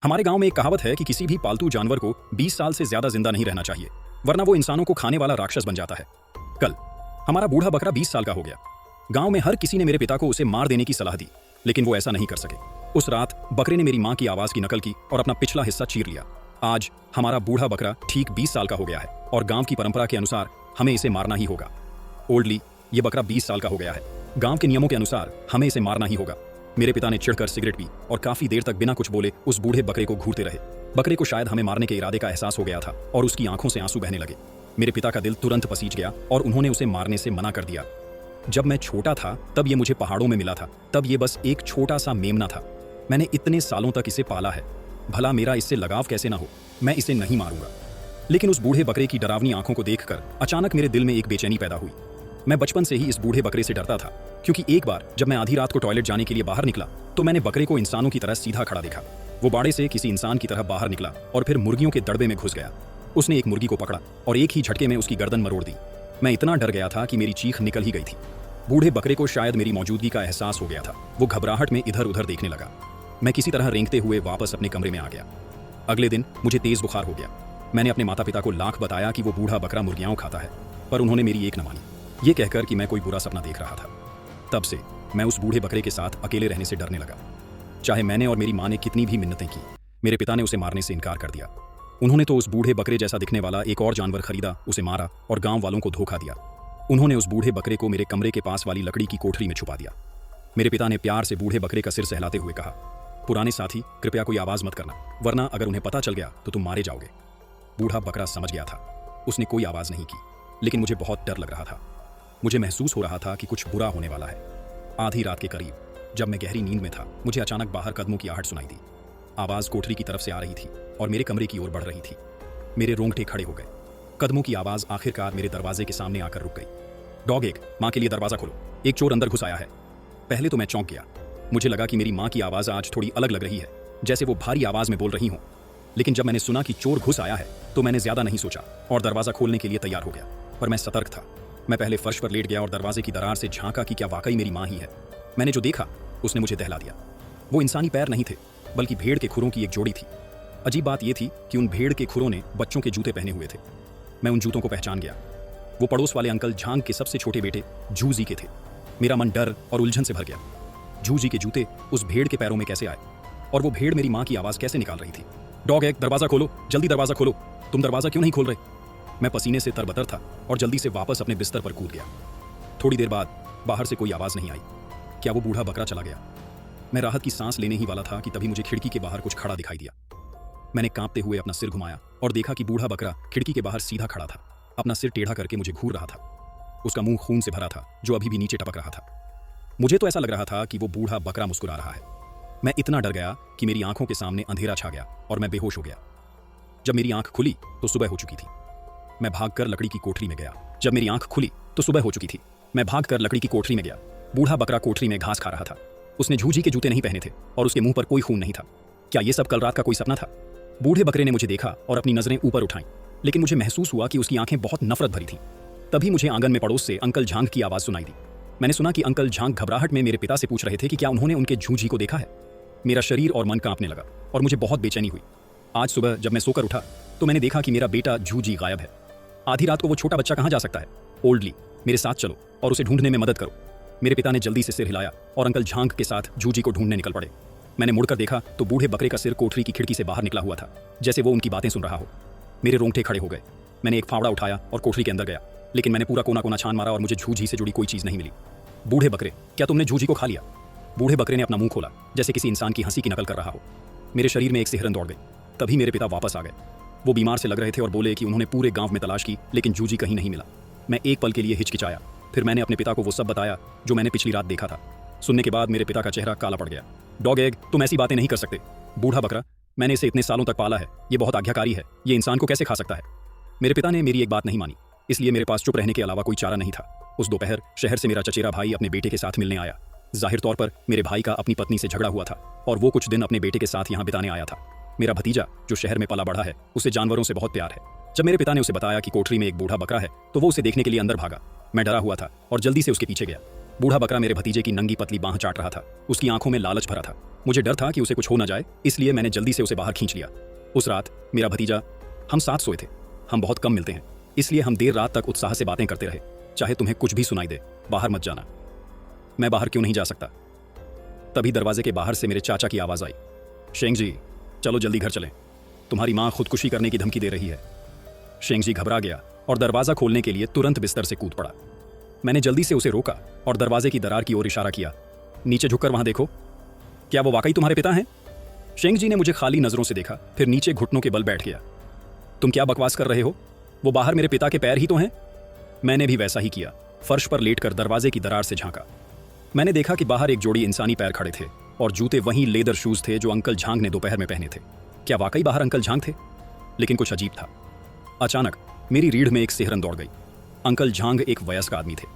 हमारे गांव में एक कहावत है कि किसी भी पालतू जानवर को 20 साल से ज्यादा जिंदा नहीं रहना चाहिए, वरना वो इंसानों को खाने वाला राक्षस बन जाता है। कल हमारा बूढ़ा बकरा 20 साल का हो गया। गांव में हर किसी ने मेरे पिता को उसे मार देने की सलाह दी, लेकिन वो ऐसा नहीं कर सके। उस रात बकरे ने मेरी मां की आवाज की नकल की और अपना पिछला हिस्सा चीर लिया। आज हमारा बूढ़ा बकरा ठीक 20 साल का हो गया है और गांव की परंपरा के अनुसार हमें इसे मारना ही होगा। ओल्डली, ये बकरा 20 साल का हो गया है। गांव के नियमों के अनुसार हमें इसे मारना ही होगा। मेरे पिता ने चिढ़कर सिगरेट पी और काफी देर तक बिना कुछ बोले उस बूढ़े बकरे को घूरते रहे। बकरे को शायद हमें मारने के इरादे का एहसास हो गया था और उसकी आंखों से आंसू बहने लगे। मेरे पिता का दिल तुरंत पसीज गया और उन्होंने उसे मारने से मना कर दिया। जब मैं छोटा था तब ये मुझे पहाड़ों में मिला था। तब ये बस एक छोटा सा मेमना था। मैंने इतने सालों तक इसे पाला है, भला मेरा इससे लगाव कैसे ना हो। मैं इसे नहीं मारूंगा। लेकिन उस बूढ़े बकरे की डरावनी आंखों को देखकर अचानक मेरे दिल में एक बेचैनी पैदा हुई। मैं बचपन से ही इस बूढ़े बकरे से डरता था, क्योंकि एक बार जब मैं आधी रात को टॉयलेट जाने के लिए बाहर निकला तो मैंने बकरे को इंसानों की तरह सीधा खड़ा देखा। वो बाड़े से किसी इंसान की तरह बाहर निकला और फिर मुर्गियों के दड़बे में घुस गया। उसने एक मुर्गी को पकड़ा और एक ही झटके में उसकी गर्दन मरोड़ दी। मैं इतना डर गया था कि मेरी चीख निकल ही गई थी। बूढ़े बकरे को शायद मेरी मौजूदगी का एहसास हो गया था। वो घबराहट में इधर उधर देखने लगा। मैं किसी तरह रेंगते हुए वापस अपने कमरे में आ गया। अगले दिन मुझे तेज बुखार हो गया। मैंने अपने माता पिता को लाख बताया कि वो बूढ़ा बकरा मुर्गियां खाता है, पर उन्होंने मेरी एक न मानी, ये कहकर कि मैं कोई बुरा सपना देख रहा था। तब से मैं उस बूढ़े बकरे के साथ अकेले रहने से डरने लगा। चाहे मैंने और मेरी मां ने कितनी भी मिन्नतें की, मेरे पिता ने उसे मारने से इनकार कर दिया। उन्होंने तो उस बूढ़े बकरे जैसा दिखने वाला एक और जानवर खरीदा, उसे मारा और गांव वालों को धोखा दिया। उन्होंने उस बूढ़े बकरे को मेरे कमरे के पास वाली लकड़ी की कोठरी में छुपा दिया। मेरे पिता ने प्यार से बूढ़े बकरे का सिर सहलाते हुए कहा, पुराने साथी, कृपया कोई आवाज मत करना, वरना अगर उन्हें पता चल गया तो तुम मारे जाओगे। बूढ़ा बकरा समझ गया था। उसने कोई आवाज नहीं की, लेकिन मुझे बहुत डर लग रहा था। मुझे महसूस हो रहा था कि कुछ बुरा होने वाला है। आधी रात के करीब जब मैं गहरी नींद में था, मुझे अचानक बाहर कदमों की आहट सुनाई दी। आवाज कोठरी की तरफ से आ रही थी और मेरे कमरे की ओर बढ़ रही थी। मेरे रोंगटे खड़े हो गए। कदमों की आवाज आखिरकार मेरे दरवाजे के सामने आकर रुक गई। डॉग एक, मां के लिए दरवाजा खोलो, एक चोर अंदर घुस आया है। पहले तो मैं चौंक गया। मुझे लगा कि मेरी मां की आवाज आज थोड़ी अलग लग रही है, जैसे वो भारी आवाज में बोल रही हो। लेकिन जब मैंने सुना कि चोर घुस आया है तो मैंने ज्यादा नहीं सोचा और दरवाजा खोलने के लिए तैयार हो गया। पर मैं सतर्क था। मैं पहले फर्श पर लेट गया और दरवाजे की दरार से झांका कि क्या वाकई मेरी मां ही है। मैंने जो देखा उसने मुझे दहला दिया। वो इंसानी पैर नहीं थे, बल्कि भेड़ के खुरों की एक जोड़ी थी। अजीब बात यह थी कि उन भेड़ के खुरों ने बच्चों के जूते पहने हुए थे। मैं उन जूतों को पहचान गया। वो पड़ोस वाले अंकल झांग के सबसे छोटे बेटे जूजी के थे। मेरा मन डर और उलझन से भर गया। जूजी के जूते उस भेड़ के पैरों में कैसे आए, और वो भेड़ मेरी मां की आवाज कैसे निकाल रही थी। डॉग एक, दरवाजा खोलो, जल्दी दरवाजा खोलो, तुम दरवाजा क्यों नहीं खोल रहे। मैं पसीने से तरबतर था और जल्दी से वापस अपने बिस्तर पर कूद गया। थोड़ी देर बाद बाहर से कोई आवाज नहीं आई। क्या वो बूढ़ा बकरा चला गया? मैं राहत की सांस लेने ही वाला था कि तभी मुझे खिड़की के बाहर कुछ खड़ा दिखाई दिया। मैंने कांपते हुए अपना सिर घुमाया और देखा कि बूढ़ा बकरा खिड़की के बाहर सीधा खड़ा था, अपना सिर टेढ़ा करके मुझे घूर रहा था। उसका मुंह खून से भरा था, जो अभी भी नीचे टपक रहा था। मुझे तो ऐसा लग रहा था कि वो बूढ़ा बकरा मुस्कुरा रहा है। मैं इतना डर गया कि मेरी आंखों के सामने अंधेरा छा गया और मैं बेहोश हो गया। जब मेरी आंख खुली तो सुबह हो चुकी थी। मैं भागकर लकड़ी की कोठरी में गया। जब मेरी आंख खुली तो सुबह हो चुकी थी। मैं भागकर लकड़ी की कोठरी में गया। बूढ़ा बकरा कोठरी में घास खा रहा था। उसने जूजी के जूते नहीं पहने थे और उसके मुंह पर कोई खून नहीं था। क्या ये सब कल रात का कोई सपना था? बूढ़े बकरे ने मुझे देखा और अपनी नजरें ऊपर उठाईं, लेकिन मुझे महसूस हुआ कि उसकी आंखें बहुत नफरत भरी थीं। तभी मुझे आंगन में पड़ोस से अंकल झांग की आवाज सुनाई दी। मैंने सुना कि अंकल झांग घबराहट में मेरे पिता से पूछ रहे थे कि क्या उन्होंने उनके जूजी को देखा है। मेरा शरीर और मन कांपने लगा और मुझे बहुत बेचैनी हुई। आज सुबह जब मैं सोकर उठा तो मैंने देखा कि मेरा बेटा जूजी गायब है। आधी रात को वो छोटा बच्चा कहां जा सकता है? ओल्डली, मेरे साथ चलो और उसे ढूंढने में मदद करो। मेरे पिता ने जल्दी से सिर हिलाया और अंकल झांग के साथ जूजी को ढूंढने निकल पड़े। मैंने मुड़कर देखा तो बूढ़े बकरे का सिर कोठरी की खिड़की से बाहर निकला हुआ था, जैसे वो उनकी बातें सुन रहा हो। मेरे रोंगटे खड़े हो गए। मैंने एक फावड़ा उठाया और कोठरी के अंदर गया, लेकिन मैंने पूरा कोना कोना छान मारा और मुझे जूजी से जुड़ी कोई चीज नहीं मिली। बूढ़े बकरे, क्या तुमने जूजी को खा लिया? बूढ़े बकरे ने अपना मुंह खोला, जैसे किसी इंसान की हंसी की नकल कर रहा हो। मेरे शरीर में एक सिहरन दौड़ गई। तभी मेरे पिता वापस आ गए। वो बीमार से लग रहे थे और बोले कि उन्होंने पूरे गांव में तलाश की, लेकिन जूजी कहीं नहीं मिला। मैं एक पल के लिए हिचकिचाया। फिर मैंने अपने पिता को वो सब बताया जो मैंने पिछली रात देखा था। सुनने के बाद मेरे पिता का चेहरा काला पड़ गया। डॉग एग, तुम ऐसी बातें नहीं कर सकते। बूढ़ा बकरा, मैंने इसे इतने सालों तक पाला है, ये बहुत आज्ञाकारी है, ये इंसान को कैसे खा सकता है? मेरे पिता ने मेरी एक बात नहीं मानी, इसलिए मेरे पास चुप रहने के अलावा कोई चारा नहीं था। उस दोपहर शहर से मेरा चचेरा भाई अपने बेटे के साथ मिलने आया। जाहिर तौर पर मेरे भाई का अपनी पत्नी से झगड़ा हुआ था और वो कुछ दिन अपने बेटे के साथ यहाँ बिताने आया था। मेरा भतीजा जो शहर में पला बढ़ा है, उसे जानवरों से बहुत प्यार है। जब मेरे पिता ने उसे बताया कि कोठरी में एक बूढ़ा बकरा है तो वो उसे देखने के लिए अंदर भागा। मैं डरा हुआ था और जल्दी से उसके पीछे गया। बूढ़ा बकरा मेरे भतीजे की नंगी पतली बांह चाट रहा था। उसकी आंखों में लालच भरा था। मुझे डर था कि उसे कुछ हो ना जाए, इसलिए मैंने जल्दी से उसे बाहर खींच लिया। उस रात मेरा भतीजा, हम साथ सोए थे। हम बहुत कम मिलते हैं, इसलिए हम देर रात तक उत्साह से बातें करते रहे। चाहे तुम्हें कुछ भी सुनाई दे, बाहर मत जाना। मैं बाहर क्यों नहीं जा सकता? तभी दरवाजे के बाहर से मेरे चाचा की आवाज आई, शेंग जी, चलो जल्दी घर चलें, तुम्हारी माँ खुदकुशी करने की धमकी दे रही है। शेंग जी घबरा गया और दरवाजा खोलने के लिए तुरंत बिस्तर से कूद पड़ा। मैंने जल्दी से उसे रोका और दरवाजे की दरार की ओर इशारा किया, नीचे झुककर वहां देखो, क्या वो वाकई तुम्हारे पिता हैं? शेंग जी ने मुझे खाली नजरों से देखा, फिर नीचे घुटनों के बल बैठ गया। तुम क्या बकवास कर रहे हो? वो बाहर मेरे पिता के पैर ही तो हैं। मैंने भी वैसा ही किया, फर्श पर लेटकर दरवाजे की दरार से झांका। मैंने देखा कि बाहर एक जोड़ी इंसानी पैर खड़े थे और जूते वहीं लेदर शूज थे जो अंकल झांग ने दोपहर में पहने थे। क्या वाकई बाहर अंकल झांग थे? लेकिन कुछ अजीब था। अचानक मेरी रीढ़ में एक सिहरन दौड़ गई। अंकल झांग एक वयस्क आदमी थे।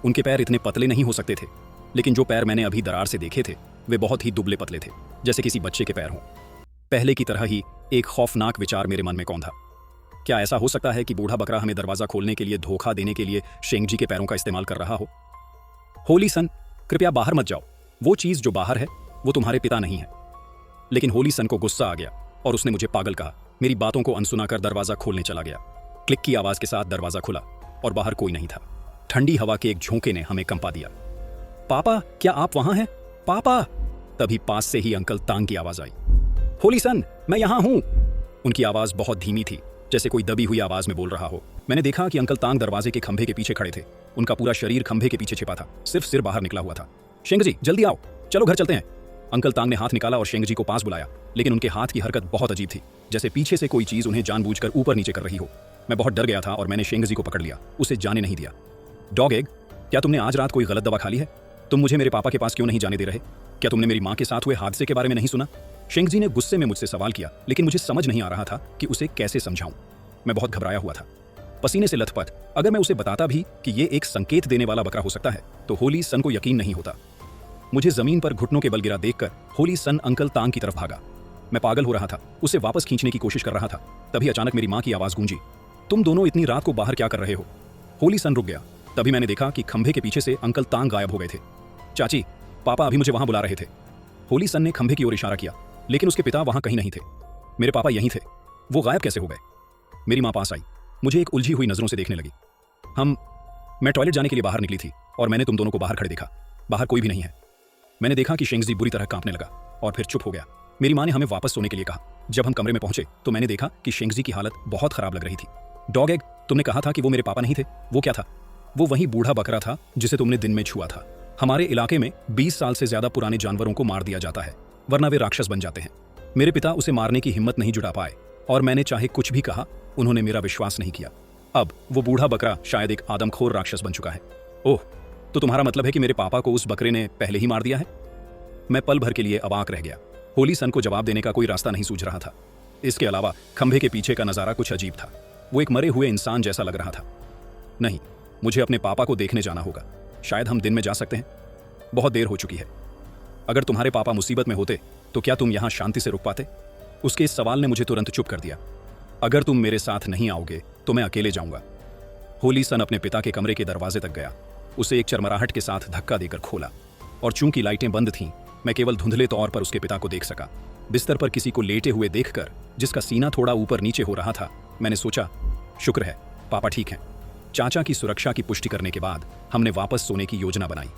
उनके पैर इतने पतले नहीं हो सकते थे, लेकिन जो पैर मैंने अभी दरार से देखे थे वे बहुत ही दुबले पतले थे, जैसे किसी बच्चे के पैर हों। पहले की तरह ही एक खौफनाक विचार मेरे मन में कौंधा। क्या ऐसा हो सकता है कि बूढ़ा बकरा हमें दरवाजा खोलने के लिए धोखा देने के लिए शेंग जी के पैरों का इस्तेमाल कर रहा हो? होली सन, कृपया बाहर मत जाओ। वो चीज जो बाहर है वो तुम्हारे पिता नहीं है। लेकिन होली सन को गुस्सा आ गया और उसने मुझे पागल कहा। मेरी बातों को अनसुना कर दरवाजा खोलने चला गया। क्लिक की आवाज के साथ दरवाजा खुला और बाहर कोई नहीं था। ठंडी हवा के एक झोंके ने हमें कंपा दिया। पापा, क्या आप वहां हैं? पापा! तभी पास से ही अंकल तांग की आवाज आई। होली सन, मैं यहां हूं। उनकी आवाज बहुत धीमी थी, जैसे कोई दबी हुई आवाज में बोल रहा हो। मैंने देखा कि अंकल तांग दरवाजे के खंभे के पीछे खड़े थे। उनका पूरा शरीर खंभे के पीछे छिपा था, सिर्फ सिर बाहर निकला हुआ था। शेंग जी, जल्दी आओ, चलो घर चलते हैं। अंकल तांग ने हाथ निकाला और शेंग जी को पास बुलाया, लेकिन उनके हाथ की हरकत बहुत अजीब थी, जैसे पीछे से कोई चीज उन्हें जानबूझकर ऊपर नीचे कर रही हो। मैं बहुत डर गया था और मैंने शेंग जी को पकड़ लिया, उसे जाने नहीं दिया। डॉग एग, क्या तुमने आज रात कोई गलत दवा खा ली है? तुम मुझे मेरे पापा के पास क्यों नहीं जाने दे रहे? क्या तुमने मेरी माँ के साथ हुए हादसे के बारे में नहीं सुना? शेंग जी ने गुस्से में मुझसे सवाल किया, लेकिन मुझे समझ नहीं आ रहा था कि उसे कैसे समझाऊं। मैं बहुत घबराया हुआ था, पसीने से लथपथ। अगर मैं उसे बताता भी कि ये एक संकेत देने वाला बकरा हो सकता है, तो होली सन को यकीन नहीं होता। मुझे जमीन पर घुटनों के बल गिरा देखकर होली सन अंकल तांग की तरफ भागा। मैं पागल हो रहा था, उसे वापस खींचने की कोशिश कर रहा था। तभी अचानक मेरी माँ की आवाज गूंजी, तुम दोनों इतनी रात को बाहर क्या कर रहे हो? होली सन रुक गया। तभी मैंने देखा कि खंभे के पीछे से अंकल तांग गायब हो गए थे। चाची, पापा अभी मुझे वहां बुला रहे थे। होली सन ने खंभे की ओर इशारा किया, लेकिन उसके पिता वहां कहीं नहीं थे। मेरे पापा यहीं थे, वो गायब कैसे हो गए? मेरी माँ पास आई, मुझे एक उलझी हुई नजरों से देखने लगी। मैं टॉयलेट जाने के लिए बाहर निकली थी और मैंने तुम दोनों को बाहर खड़े देखा। बाहर कोई भी नहीं है। मैंने देखा कि शेंग जी बुरी तरह कांपने लगा और फिर चुप हो गया। मेरी माँ ने हमें वापस सोने के लिए कहा। जब हम कमरे में पहुंचे तो मैंने देखा कि शेंग जी की हालत बहुत खराब लग रही थी। डॉग एग, तुमने कहा था कि वो मेरे पापा नहीं थे, वो क्या था? वो वही बूढ़ा बकरा था जिसे तुमने दिन में छुआ था। हमारे इलाके में 20 साल से ज्यादा पुराने जानवरों को मार दिया जाता है, वरना वे राक्षस बन जाते हैं। मेरे पिता उसे मारने की हिम्मत नहीं जुटा पाए और मैंने चाहे कुछ भी कहा, उन्होंने मेरा विश्वास नहीं किया। अब वो बूढ़ा बकरा शायद एक आदमखोर राक्षस बन चुका है। ओह, तो तुम्हारा मतलब है कि मेरे पापा को उस बकरे ने पहले ही मार दिया है? मैं पल भर के लिए अवाक रह गया। होली सन को जवाब देने का कोई रास्ता नहीं सूझ रहा था। इसके अलावा खंभे के पीछे का नजारा कुछ अजीब था। वो एक मरे हुए इंसान जैसा लग रहा था। नहीं, मुझे अपने पापा को देखने जाना होगा। शायद हम दिन में जा सकते हैं। बहुत देर हो चुकी है। अगर तुम्हारे पापा मुसीबत में होते तो क्या तुम यहां शांति से रुक पाते? उसके इस सवाल ने मुझे तुरंत चुप कर दिया। अगर तुम मेरे साथ नहीं आओगे तो मैं अकेले जाऊंगा। होली सन अपने पिता के कमरे के दरवाजे तक गया। उसे एक चरमराहट के साथ धक्का देकर खोला और चूंकि लाइटें बंद थीं, मैं केवल धुंधले तौर पर उसके पिता को देख सका। बिस्तर पर किसी को लेटे हुए देखकर, जिसका सीना थोड़ा ऊपर नीचे हो रहा था, मैंने सोचा, शुक्र है पापा ठीक हैं। चाचा की सुरक्षा की पुष्टि करने के बाद हमने वापस सोने की योजना बनाई।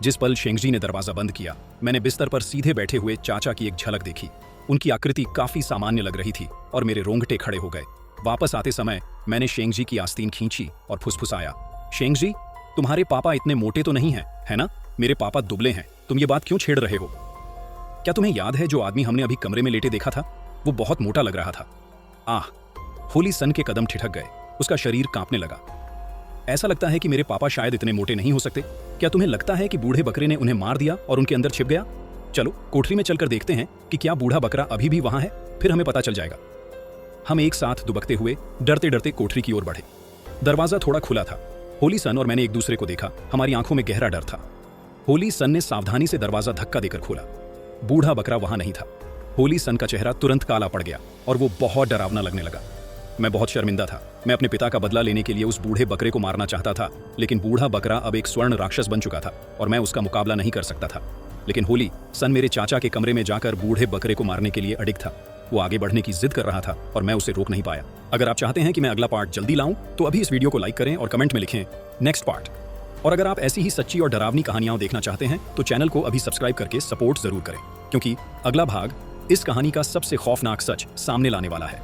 जिस पल शेंगजी ने दरवाजा बंद किया, मैंने बिस्तर पर सीधे बैठे हुए चाचा की एक झलक देखी। उनकी आकृति काफी सामान्य लग रही थी और मेरे रोंगटे खड़े हो गए। वापस आते समय मैंने शेंगजी की आस्तीन खींची और फुसफुसाया, शेंगजी, तुम्हारे पापा इतने मोटे तो नहीं हैं, है ना? मेरे पापा दुबले हैं। तुम ये बात क्यों छेड़ रहे हो? क्या तुम्हें याद है जो आदमी हमने अभी कमरे में लेटे देखा था? वो बहुत मोटा लग रहा था। आह! होली सन के कदम ठिठक गए। उसका शरीर कांपने लगा। ऐसा लगता है कि मेरे पापा शायद इतने मोटे नहीं हो सकते। क्या तुम्हें लगता है कि बूढ़े बकरे ने उन्हें मार दिया और उनके अंदर छिप गया? चलो कोठरी में चलकर देखते हैं कि क्या बूढ़ा बकरा अभी भी वहां है, फिर हमें पता चल जाएगा। हम एक साथ दुबकते हुए डरते डरते कोठरी की ओर बढ़े। दरवाजा थोड़ा खुला था। होली सन और मैंने एक दूसरे को देखा। हमारी आंखों में गहरा डर था। होली सन ने सावधानी से दरवाजा धक्का देकर खोला। बूढ़ा बकरा वहां नहीं था। होली सन का चेहरा तुरंत काला पड़ गया और वो बहुत डरावना लगने लगा। मैं बहुत शर्मिंदा था। मैं अपने पिता का बदला लेने के लिए उस बूढ़े बकरे को मारना चाहता था, लेकिन बूढ़ा बकरा अब एक स्वर्ण राक्षस बन चुका था और मैं उसका मुकाबला नहीं कर सकता था। लेकिन होली सन मेरे चाचा के कमरे में जाकर बूढ़े बकरे को मारने के लिए अडिग था। वो आगे बढ़ने की जिद कर रहा था और मैं उसे रोक नहीं पाया। अगर आप चाहते हैं कि मैं अगला पार्ट जल्दी लाऊं तो अभी इस वीडियो को लाइक करें और कमेंट में लिखें नेक्स्ट पार्ट। और अगर आप ऐसी ही सच्ची और डरावनी कहानियां देखना चाहते हैं तो चैनल को अभी सब्सक्राइब करके सपोर्ट जरूर करें, क्योंकि अगला भाग इस कहानी का सबसे खौफनाक सच सामने लाने वाला है।